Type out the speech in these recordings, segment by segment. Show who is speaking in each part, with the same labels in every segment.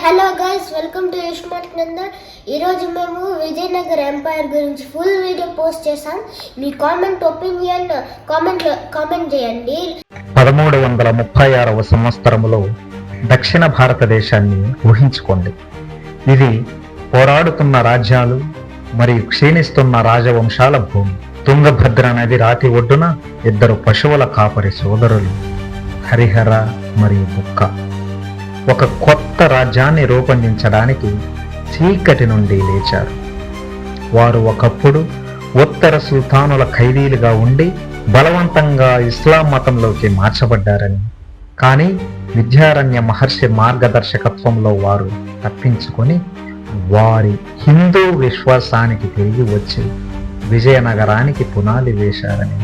Speaker 1: Hello guys, welcome to యుష్మార్ట్ నందర్. ఈరోజు మేము విజయనగర ఎంపైర్ గురించి ఫుల్ వీడియో పోస్ట్ చేసాం. మీ ఒపీనియన్ కామెంట్ చేయండి.
Speaker 2: 1336వ సంవత్సరములో దక్షిణ భారతదేశాన్ని ఊహించుకోండి. ఇది పోరాడుతున్న రాజ్యాలు మరియు క్షీణిస్తున్న రాజవంశాల భూమి. తుంగభద్ర నది రాతి ఒడ్డున ఇద్దరు పశువుల కాపరి సోదరులు హరిహర మరియు బుక్క ఒక కొత్త రాజ్యాన్ని రూపొందించడానికి చీకటి నుండి లేచారు. వారు ఒకప్పుడు ఉత్తర సుల్తానుల ఖైదీలుగా ఉండి బలవంతంగా ఇస్లాం మతంలోకి మార్చబడ్డారని, కానీ విద్యారణ్య మహర్షి మార్గదర్శకత్వంలో వారు తప్పించుకొని వారి హిందూ విశ్వాసానికి తిరిగి వచ్చి విజయనగరానికి పునాది వేశారని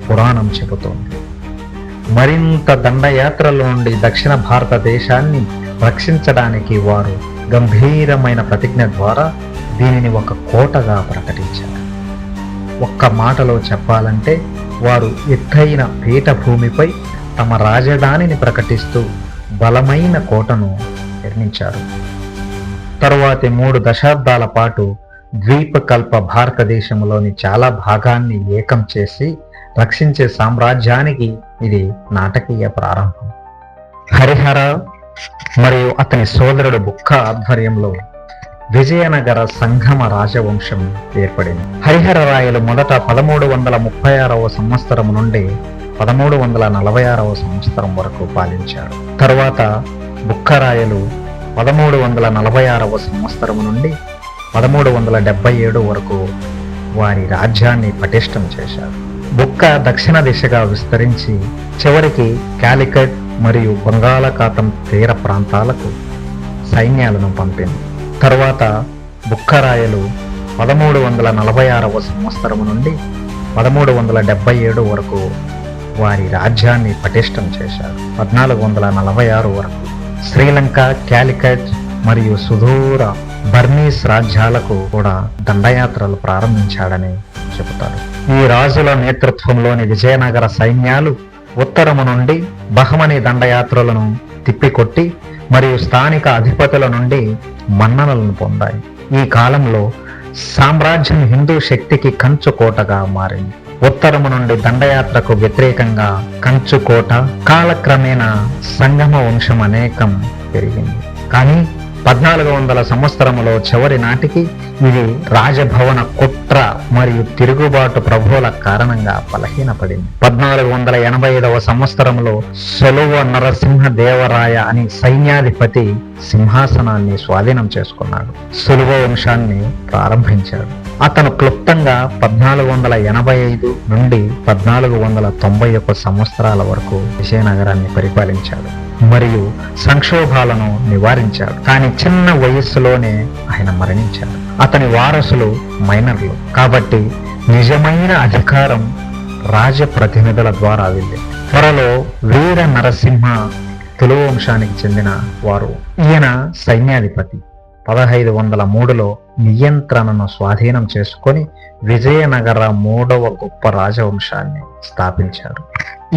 Speaker 2: పురాణం చెబుతోంది. మరింత దండయాత్రల నుండి దక్షిణ భారతదేశాన్ని రక్షించడానికి వారు గంభీరమైన ప్రతిజ్ఞ ద్వారా దీనిని ఒక కోటగా ప్రకటించారు. ఒక్క మాటలో చెప్పాలంటే వారు ఎత్తైన పీఠభూమిపై తమ రాజధానిని ప్రకటిస్తూ బలమైన కోటను నిర్మించారు. తరువాతి 3 దశాబ్దాల పాటు ద్వీపకల్ప భారతదేశంలోని చాలా భాగాన్ని ఏకం చేసి రక్షించే సామ్రాజ్యానికి ఇది నాటకీయ ప్రారంభం. హరిహర మరియు అతని సోదరుడు బుక్క ఆధ్వర్యంలో విజయనగర సంగమ రాజవంశం ఏర్పడింది. హరిహర రాయలు మొదట 1336వ సంవత్సరం నుండి 1346వ సంవత్సరం వరకు పాలించారు. తరువాత బుక్కరాయలు 1346వ సంవత్సరం నుండి 1377 వరకు వారి రాజ్యాన్ని పటిష్టం చేశారు. బుక్క దక్షిణ దిశగా విస్తరించి చివరికి కాలికట్ మరియు బంగాళాఖాతం తీర ప్రాంతాలకు సైన్యాలను పంపింది. తరువాత బుక్కరాయలు 1346వ సంవత్సరం నుండి 1377 వరకు వారి రాజ్యాన్ని పటిష్టం చేశారు. 1446 వరకు శ్రీలంక, కాలికట్ మరియు సుదూర బర్మీస్ రాజ్యాలకు కూడా దండయాత్రలు ప్రారంభించాడని చెబుతారు. ఈ రాజుల నేతృత్వంలోని విజయనగర సైన్యాలు ఉత్తరము నుండి బహమని దండయాత్రలను తిప్పికొట్టి మరియు స్థానిక అధిపతుల నుండి మన్ననలను పొందాయి. ఈ కాలంలో సామ్రాజ్యం హిందూ శక్తికి కంచుకోటగా మారింది. ఉత్తరము నుండి దండయాత్రకు వ్యతిరేకంగా కంచుకోట కాలక్రమేణా సంగమ వంశం అనేకం పెరిగింది. కానీ 1400 సంవత్సరములో చివరి నాటికి ఇది రాజభవన కుట్ర మరియు తిరుగుబాటు ప్రభువుల కారణంగా బలహీనపడింది. 1485వ సంవత్సరంలో సొలువ నరసింహ దేవరాయ అని సైన్యాధిపతి సింహాసనాన్ని స్వాధీనం చేసుకున్నాడు. సొలువ వంశాన్ని ప్రారంభించాడు. అతను క్లుప్తంగా 1485 నుండి 1491 సంవత్సరాల వరకు విజయనగరాన్ని పరిపాలించాడు మరియు సంక్షోభాలను నివారించాడు. కానీ చిన్న వయస్సులోనే ఆయన మరణించాడు. అతని వారసులు మైనర్లు కాబట్టి నిజమైన అధికారం రాజప్రతినిధుల ద్వారా వెళ్ళింది. త్వరలో వీర నరసింహ తులు వంశానికి చెందిన వారు. ఈయన సైన్యాధిపతి 1503లో నియంత్రణను స్వాధీనం చేసుకొని విజయనగర 3వ గొప్ప రాజవంశాన్ని స్థాపించారు.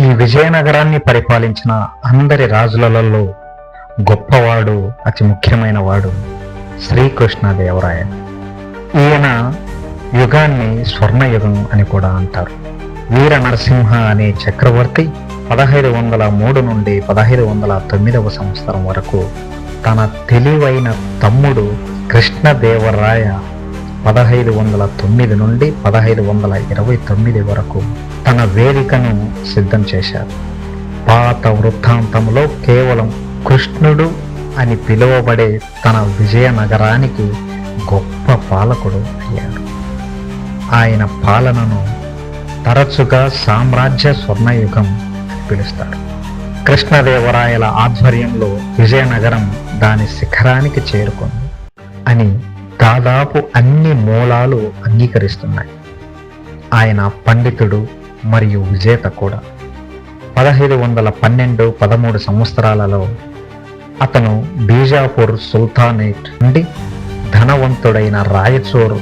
Speaker 2: ఈ విజయనగరాన్ని పరిపాలించిన అందరి రాజులలో గొప్పవాడు, అతి ముఖ్యమైన వాడు శ్రీకృష్ణదేవరాయ. ఈయన యుగాన్ని స్వర్ణయుగం అని కూడా అంటారు. వీర నరసింహ అనే చక్రవర్తి 1503 నుండి 1509వ సంవత్సరం వరకు తన తెలివైన తమ్ముడు కృష్ణదేవరాయ 1509 నుండి 1529 వరకు తన వేదికను సిద్ధం చేశారు. పాత వృత్తాంతంలో కేవలం కృష్ణుడు అని పిలువబడే తన విజయనగరానికి గొప్ప పాలకుడు అయ్యాడు. ఆయన పాలనను తరచుగా సామ్రాజ్య స్వర్ణయుగం అని పిలుస్తారు. కృష్ణదేవరాయల ఆధ్వర్యంలో విజయనగరం దాని శిఖరానికి చేరుకుంది అని దాదాపు అన్ని మూలాలు అంగీకరిస్తున్నాయి. ఆయన పండితుడు మరియు విజేత కూడా. 1512-13 సంవత్సరాలలో అతను బీజాపూర్ సుల్తానేట్ నుండి ధనవంతుడైన రాయచూర్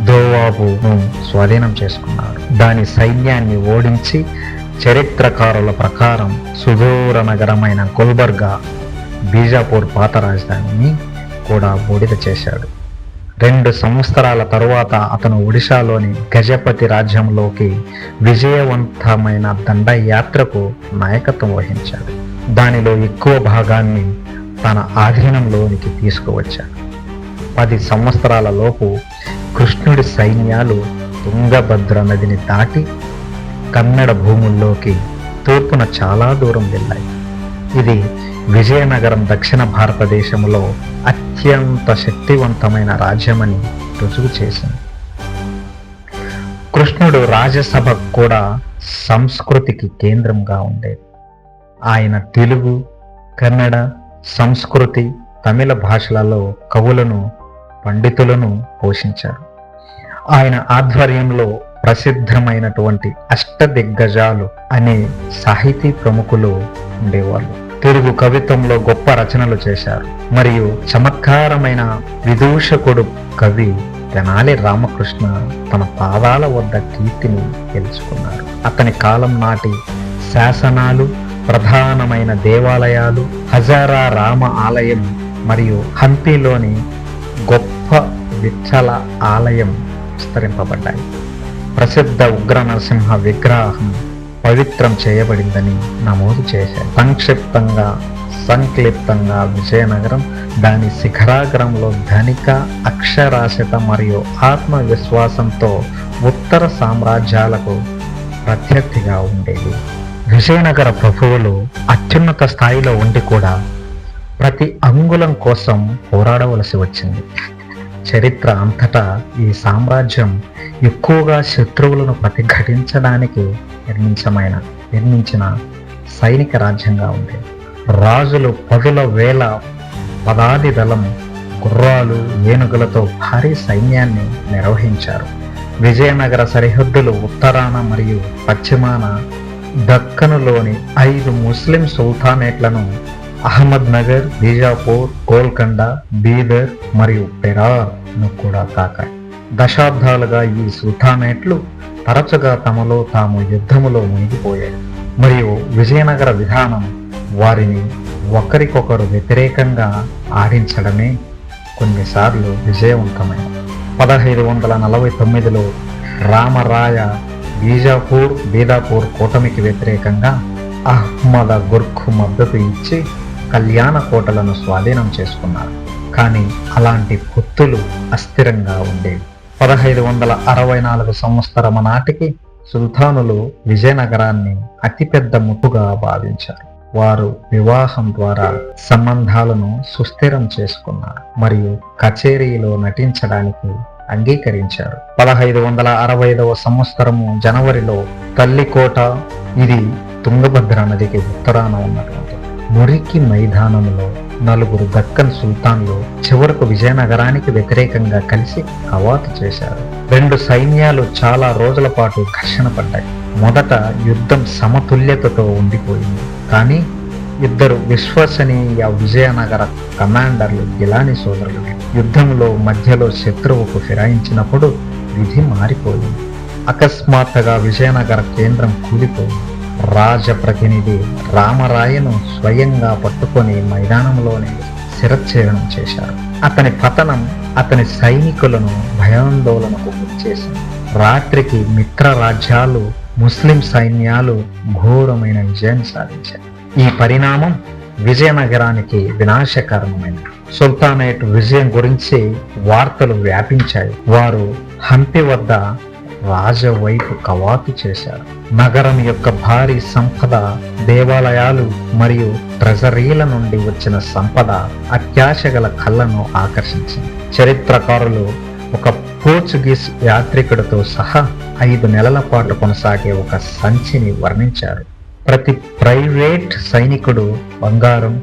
Speaker 2: దోవాబును స్వాధీనం చేసుకున్నాడు. దాని సైన్యాన్ని ఓడించి చరిత్రకారుల ప్రకారం సుదూర నగరమైన గుల్బర్గా బీజాపూర్ పాత రాజధానిని కూడా బూడిద చేశాడు. 2 సంవత్సరాల తరువాత అతను ఒడిశాలోని గజపతి రాజ్యంలోకి విజయవంతమైన దండయాత్రకు నాయకత్వం వహించాడు. దానిలో ఎక్కువ భాగాన్ని తన ఆధీనంలోనికి తీసుకువచ్చాడు. 10 సంవత్సరాల లోపు కృష్ణుడి సైన్యాలు తుంగభద్ర నదిని దాటి కన్నడ భూముల్లోకి తూర్పున చాలా దూరం వెళ్ళాయి. ఇది విజయనగరం దక్షిణ భారతదేశంలో అత్యంత శక్తివంతమైన రాజ్యమని రుజువు చేసింది. కృష్ణుడు రాజ్యసభ కూడా సంస్కృతికి కేంద్రంగా ఉండేది. ఆయన తెలుగు, కన్నడ, సంస్కృతి, తమిళ భాషలలో కవులను, పండితులను పోషించారు. ఆయన ఆధ్వర్యంలో ప్రసిద్ధమైనటువంటి అష్టదిగ్గజాలు అనే సాహితీ ప్రముఖులు ఉండేవాళ్ళు. తెలుగు కవిత్వంలో గొప్ప రచనలు చేశారు. మరియు చమత్కారమైన విదూషకుడు కవి తెనాలి రామకృష్ణ తన పాదాల వద్ద కీర్తిని గెలుచుకున్నారు. అతని కాలం నాటి శాసనాలు, ప్రధానమైన దేవాలయాలు, హజారా రామ ఆలయం మరియు హంపీలోని గొప్ప విఠల ఆలయం విస్తరింపబడ్డాయి. ప్రసిద్ధ ఉగ్ర నరసింహ విగ్రహం పవిత్రం చేయబడిందని నమోదు చేశారు. సంక్లిప్తంగా విజయనగరం దాని శిఖరాగ్రంలో ధనిక, అక్షరాస్యత మరియు ఆత్మవిశ్వాసంతో ఉత్తర సామ్రాజ్యాలకు ప్రత్యర్థిగా ఉండేది. విజయనగర ప్రభువులు అత్యున్నత స్థాయిలో ఉండి కూడా ప్రతి అంగుళం కోసం పోరాడవలసి వచ్చింది. చరిత్ర అంతటా ఈ సామ్రాజ్యం ఎక్కువగా శత్రువులను ప్రతిఘటించడానికి నిర్మించిన సైనిక రాజ్యంగా ఉండేది. రాజులు 10,000 పదాతి దళం, గుర్రాలు, ఏనుగులతో భారీ సైన్యాన్ని నిర్వహించారు. విజయనగర సరిహద్దులు ఉత్తరాన మరియు పశ్చిమాన దక్కనులోని 5 ముస్లిం సుల్తానేట్లను అహ్మద్ నగర్, బీజాపూర్, గోల్కొండ, బీదర్ మరియు బెరార్ను కూడా తాకాయి. దశాబ్దాలుగా ఈ సుల్తానేట్లు తరచుగా తమలో తాము యుద్ధములో మునిగిపోయాయి మరియు విజయనగర విధానం వారిని ఒకరికొకరు వ్యతిరేకంగా ఆడించడమే కొన్నిసార్లు విజయవంతమైంది. 1549లో రామరాయ బీదాపూర్ కూటమికి వ్యతిరేకంగా అహ్మద గుర్కు మద్దతు ఇచ్చి కళ్యాణ కోటలను స్వాధీనం చేసుకున్నారు. కానీ అలాంటి పొత్తులు అస్థిరంగా ఉండేవి. 1564 సంవత్సరం నాటికి సుల్తానులు విజయనగరాన్ని అతిపెద్ద ముప్పుగా భావించారు. వారు వివాహం ద్వారా సంబంధాలను సుస్థిరం చేసుకున్నారు మరియు కచేరీలో నటించడానికి అంగీకరించారు. 1565 సంవత్సరము జనవరిలో తల్లికోట, ఇది తుంగభద్ర నదికి ఉత్తరాన ఉన్నటువంటి మురికి మైదానంలో 4 దక్కన్ సుల్తాన్లు చివరకు విజయనగరానికి వ్యతిరేకంగా కలిసి కవాతు చేశారు. 2 సైన్యాలు చాలా రోజుల పాటు ఘర్షణ పడ్డాయి. మొదట యుద్ధం సమతుల్యతతో ఉండిపోయింది. కానీ 2 విశ్వసనీయ విజయనగర కమాండర్లు గిలాని సోదరులు యుద్ధంలో మధ్యలో శత్రువుకు ఫిరాయించినప్పుడు విధి మారిపోయింది. అకస్మాత్తుగా విజయనగర కేంద్రం కూలిపోయింది. రాజప్రతినిధి రామరాయను స్వయంగా పట్టుకొని మైదానంలోనే శిరచ్ఛేదనం చేశారు. అతని పతనం అతని సైనికులను భయాందోళనకు గురిచేసింది. రాత్రికి మిత్ర రాజ్యాలు, ముస్లిం సైన్యాలు ఘోరమైన విజయం సాధించాయి. ఈ పరిణామం విజయనగరానికి వినాశకరమైనది. సుల్తానేట్ విజయం గురించి వార్తలు వ్యాపించాయి. వారు హంపి వద్ద రాజవైపు కవాతు చేశారు. నగరం యొక్క భారీ సంపద, దేవాలయాలు మరియు ట్రెజరీల నుండి వచ్చిన సంపద అత్యాశగల కళ్ళను ఆకర్షించింది. చరిత్రకారులు ఒక పోర్చుగీస్ యాత్రికుడితో సహా 5 నెలల పాటు కొనసాగే ఒక సంచిని వర్ణించారు. ప్రతి ప్రైవేట్ సైనికుడు బంగారం,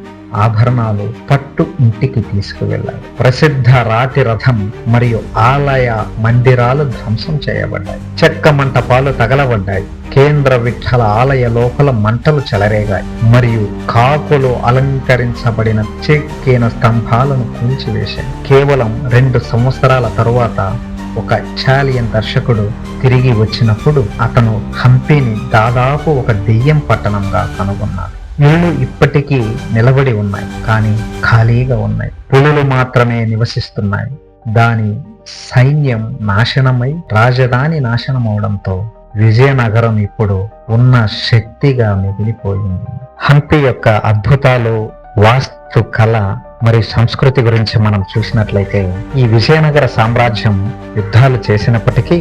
Speaker 2: ఆభరణాలు పట్టు ఇంటికి తీసుకువెళ్ళారు. ప్రసిద్ధ రాతి రథం మరియు ఆలయ మందిరాలు ధ్వంసం చేయబడ్డాయి. చెక్క మంటపాలు తగలబడ్డాయి. కేంద్ర విఠల ఆలయ లోపల మంటలు చెలరేగాయి మరియు కాకులు అలంకరించబడిన చెక్కిన స్తంభాలను కూల్చివేశాయి. కేవలం 2 సంవత్సరాల తరువాత ఒక ఇటాలియన్ దర్శకుడు తిరిగి వచ్చినప్పుడు అతను హంపీని దాదాపు ఒక దెయ్యం పట్టణంగా కనుగొన్నాడు. ఇళ్ళు ఇప్పటికీ నిలబడి ఉన్నాయి, కానీ ఖాళీగా ఉన్నాయి. పులులు మాత్రమే నివసిస్తున్నాయి. దాని సైన్యం నాశనమై రాజధాని నాశనం అవడంతో విజయనగరం ఇప్పుడు ఉన్న శక్తిగా మిగిలిపోయింది. హంపి యొక్క అద్భుతాలు, వాస్తు కళ మరియు సంస్కృతి గురించి మనం చూసినట్లయితే, ఈ విజయనగర సామ్రాజ్యం యుద్ధాలు చేసినప్పటికీ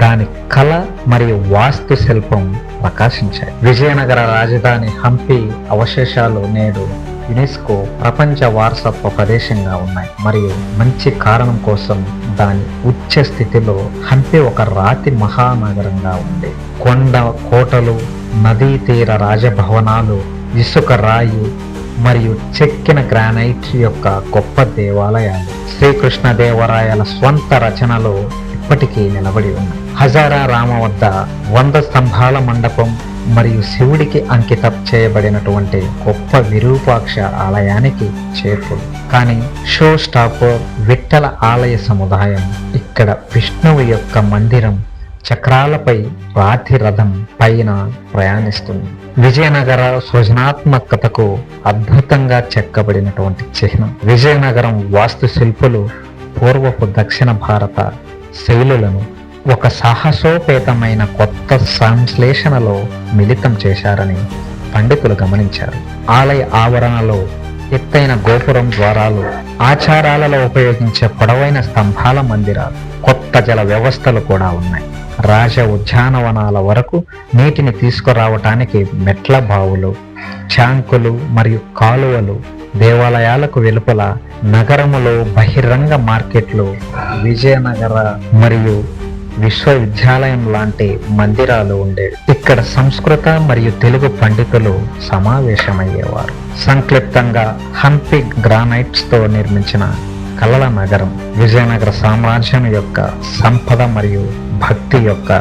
Speaker 2: దాని కళ మరియు వాస్తు శిల్పం ప్రకాశించాయి. విజయనగర రాజధాని హంపి అవశేషాలు నేడు యునెస్కో ప్రపంచ వారసత్వ ప్రదేశంగా ఉన్నాయి. మరియు మంచి కారణం కోసం దాని ఉచ్చ స్థితిలో హంపి ఒక రాతి మహానగరంగా ఉంది. కొండ కోటలు, నదీ తీర రాజభవనాలు, ఇసుక రాయి మరియు చెక్కిన గ్రానైట్ యొక్క గొప్ప దేవాలయాలు, శ్రీకృష్ణదేవరాయల స్వంత రచనలు ఇప్పటికీ నిలబడి ఉన్నాయి. హజారా రామ వద్ద 100 స్తంభాల మండపం మరియు శివుడికి అంకితం చేయబడినటువంటి గొప్ప విరూపాక్ష ఆలయానికి చేరుకుంది. కానీ షో స్టాపర్ విఠల ఆలయ సముదాయం, ఇక్కడ విష్ణువు యొక్క మందిరం చక్రాలపై రాతి రథం పైన ప్రయాణిస్తుంది. విజయనగర సృజనాత్మకతకు అద్భుతంగా చెక్కబడినటువంటి చిహ్నం. విజయనగరం వాస్తు శిల్పులు పూర్వపు దక్షిణ భారత శైలులను ఒక సాహసోపేతమైన కొత్త సంశ్లేషణలో మిళితం చేశారని పండితులు గమనించారు. ఆలయ ఆవరణలో ఎత్తైన గోపురం ద్వారాలు, ఆచారాలలో ఉపయోగించే పొడవైన స్తంభాల మందిరాలు, కొత్త జల వ్యవస్థలు కూడా ఉన్నాయి. రాజ ఉద్యానవనాల వరకు నీటిని తీసుకురావటానికి మెట్ల బావులు, ట్యాంకులు మరియు కాలువలు, దేవాలయాలకు వెలుపల నగరములో బహిరంగ మార్కెట్లు, విజయనగర మరియు విశ్వవిద్యాలయం లాంటి మందిరాలు ఉండేవి. ఇక్కడ సంస్కృత మరియు తెలుగు పండితులు సమావేశమయ్యేవారు. సంక్లిప్తంగా హంపి గ్రానైట్స్ తో నిర్మించిన కళల నగరం విజయనగర సామ్రాజ్యం యొక్క సంపద మరియు భక్తి యొక్క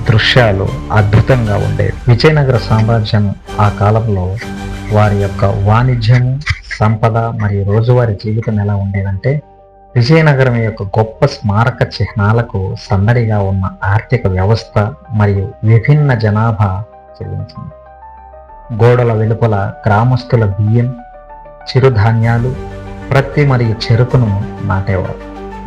Speaker 2: దృశ్యాలు అద్భుతంగా ఉండేవి. విజయనగర సామ్రాజ్యం ఆ కాలంలో వారి యొక్క వాణిజ్యము, సంపద మరియు రోజువారీ జీవితం ఎలా ఉండేదంటే, విజయనగరం యొక్క గొప్ప స్మారక చిహ్నాలకు సందడిగా ఉన్న ఆర్థిక వ్యవస్థ మరియు విభిన్న జనాభా చెల్లించింది. గోడల వెలుపల గ్రామస్తుల బియ్యం, చిరుధాన్యాలు, ప్రత్తి మరియు చెరుకును నాటేవారు.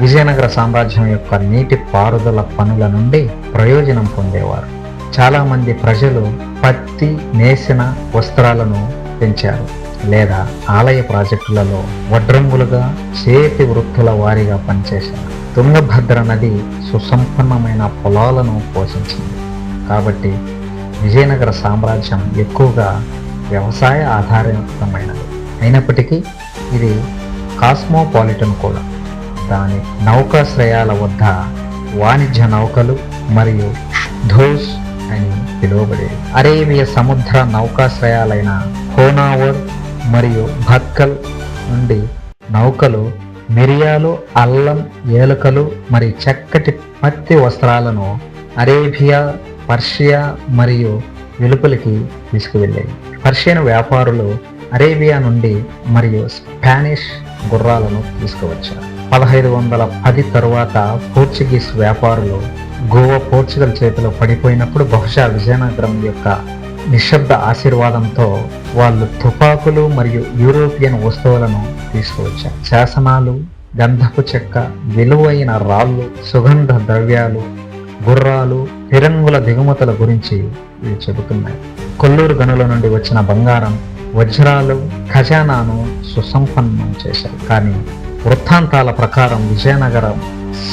Speaker 2: విజయనగర సామ్రాజ్యం యొక్క నీటి పారుదల పనుల నుండి ప్రయోజనం పొందేవారు. చాలామంది ప్రజలు పత్తి నేసిన వస్త్రాలను పెంచారు లేదా ఆలయ ప్రాజెక్టులలో వడ్రంగులుగా, చేతి వృత్తుల వారీగా పనిచేశారు. తుంగభద్ర నది సుసంపన్నమైన పొలాలను పోషించింది. కాబట్టి విజయనగర సామ్రాజ్యం ఎక్కువగా వ్యవసాయ ఆధారితమైనది. అయినప్పటికీ ఇది కాస్మోపాలిటన్ కూడా. దాని నౌకాశ్రయాల వద్ద వాణిజ్య నౌకలు మరియు ధోస్ అని పిలువబడేవి. అరేబియా సముద్ర నౌకాశ్రయాలైన హోనావర్ మరియు భక్కల్ నుండి నౌకలు మిరియాలు, అల్లం, ఏలకలు మరియు చక్కటి పత్తి వస్త్రాలను అరేబియా, పర్షియా మరియు వెలుపలికి తీసుకువెళ్ళేవి. పర్షియన్ వ్యాపారులు అరేబియా నుండి మరియు స్పానిష్ గుర్రాలను తీసుకువచ్చారు. 1510 తరువాత పోర్చుగీస్ వ్యాపారులు గోవా పోర్చుగల్ చేతిలో పడిపోయినప్పుడు బహుశా విజయనగరం యొక్క నిశ్శబ్ద ఆశీర్వాదంతో వాళ్ళు తుపాకులు మరియు యూరోపియన్ వస్తువులను తీసుకువచ్చారు. శాసనాలు, గంధపు చెక్క, విలువైన రాళ్ళు, సుగంధ ద్రవ్యాలు, గుర్రాలు, ఫిరంగుల దిగుమతుల గురించి ఇవి చెబుతున్నాయి. కొల్లూరు గనుల నుండి వచ్చిన బంగారం, వజ్రాలు ఖజానాను సుసంపన్నం చేశారు. కానీ వృత్తాంతాల ప్రకారం విజయనగరం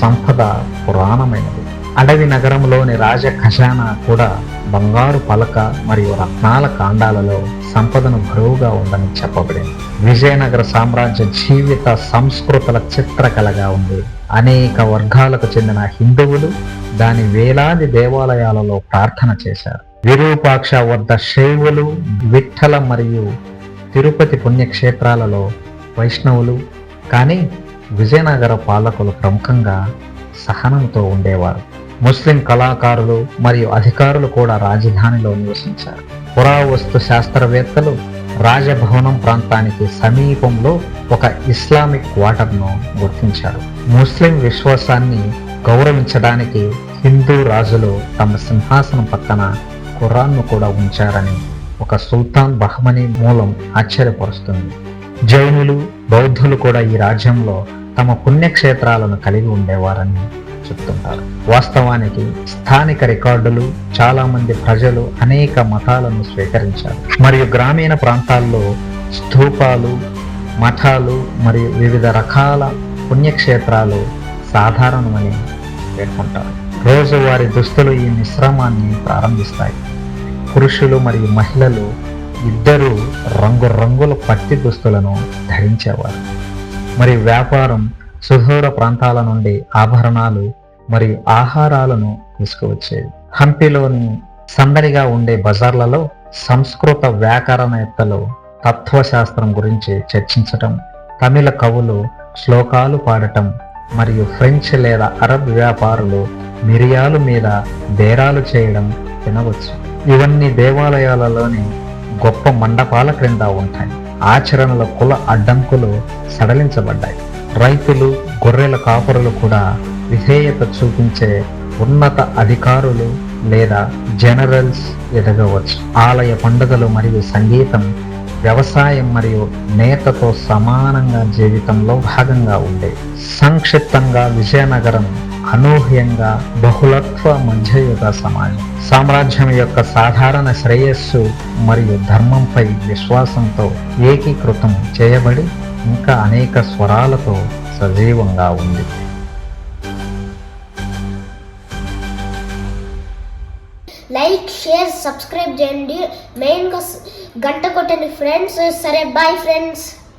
Speaker 2: సంపద పురాణమైనది. అడవి నగరంలోని రాజ ఖజానా కూడా బంగారు పలక మరియు రత్నాల కాండాలలో సంపదను బరువుగా ఉందని చెప్పబడింది. విజయనగర సామ్రాజ్య జీవిత సంస్కృతుల చిత్రకళగా ఉంది. అనేక వర్గాలకు చెందిన హిందువులు దాని వేలాది దేవాలయాలలో ప్రార్థన చేశారు. విరూపాక్ష వద్ద శైవులు, విఠల మరియు తిరుపతి పుణ్యక్షేత్రాలలో వైష్ణవులు. కానీ విజయనగర పాలకులు ప్రముఖంగా సహనంతో ఉండేవారు. ముస్లిం కళాకారులు మరియు అధికారులు కూడా రాజధానిలో నివసించారు. పురావస్తు శాస్త్రవేత్తలు రాజభవనం ప్రాంతానికి సమీపంలో ఒక ఇస్లామిక్ క్వార్టర్ను గుర్తించారు. ముస్లిం విశ్వాసాన్ని గౌరవించడానికి హిందూ రాజులు తమ సింహాసనం పక్కన ఖురాన్ను కూడా ఉంచారని ఒక సుల్తాన్ బహమనీ మూలం ఆశ్చర్యపరుస్తుంది. జైనులు, బౌద్ధులు కూడా ఈ రాజ్యంలో తమ పుణ్యక్షేత్రాలను కలిగి ఉండేవారని చెప్తుంటారు. వాస్తవానికి స్థానిక రికార్డులు చాలా మంది ప్రజలు అనేక మతాలను స్వీకరించారు మరియు గ్రామీణ ప్రాంతాల్లో స్తూపాలు, మఠాలు మరియు వివిధ రకాల పుణ్యక్షేత్రాలు సాధారణమని పేర్కొంటారు. రోజువారీ దుస్తులు ఈ మిశ్రమాన్ని ప్రారంభిస్తాయి. పురుషులు మరియు మహిళలు ఇద్దరూ రంగురంగుల పత్తి దుస్తులను ధరించేవారు మరియు వ్యాపారం సుదూర ప్రాంతాల నుండి ఆభరణాలు మరియు ఆహారాలను తీసుకువచ్చేది. హంపీలోని సందడిగా ఉండే బజార్లలో సంస్కృత వ్యాకరణవేత్తలు తత్వశాస్త్రం గురించి చర్చించటం, తమిళ కవులు శ్లోకాలు పాడటం మరియు ఫ్రెంచ్ లేదా అరబ్ వ్యాపారులు మిరియాలు మీద బేరాలు చేయడం వినవచ్చు. ఇవన్నీ దేవాలయాలలోని గొప్ప మండపాల క్రింద ఉంటాయి. ఆచరణల కుల అడ్డంకులు సడలించబడ్డాయి. రైతులు, గొర్రెల కాపరులు కూడా విధేయత చూపించే ఉన్నత అధికారులు లేదా జనరల్స్ ఎదగవచ్చు. ఆలయ పండుగలు మరియు సంగీతం వ్యవసాయం మరియు నేతతో సమానంగా జీవితంలో భాగంగా ఉండేవి. సంక్షిప్తంగా విజయనగరం అనూహ్యంగా బహుళత్వ మధ్యయుగ సమాజం. సామ్రాజ్యం యొక్క సాధారణ శ్రేయస్సు మరియు ధర్మంపై విశ్వాసంతో ఏకీకృతం చేయబడి ఇంకా అనేక స్వరాలతో సజీవంగా ఉంది.
Speaker 1: లైక్, షేర్, సబ్స్క్రైబ్ చేయండి. మెయిన్గా గంట కొట్టండి ఫ్రెండ్స్. సరే, బాయ్ ఫ్రెండ్స్.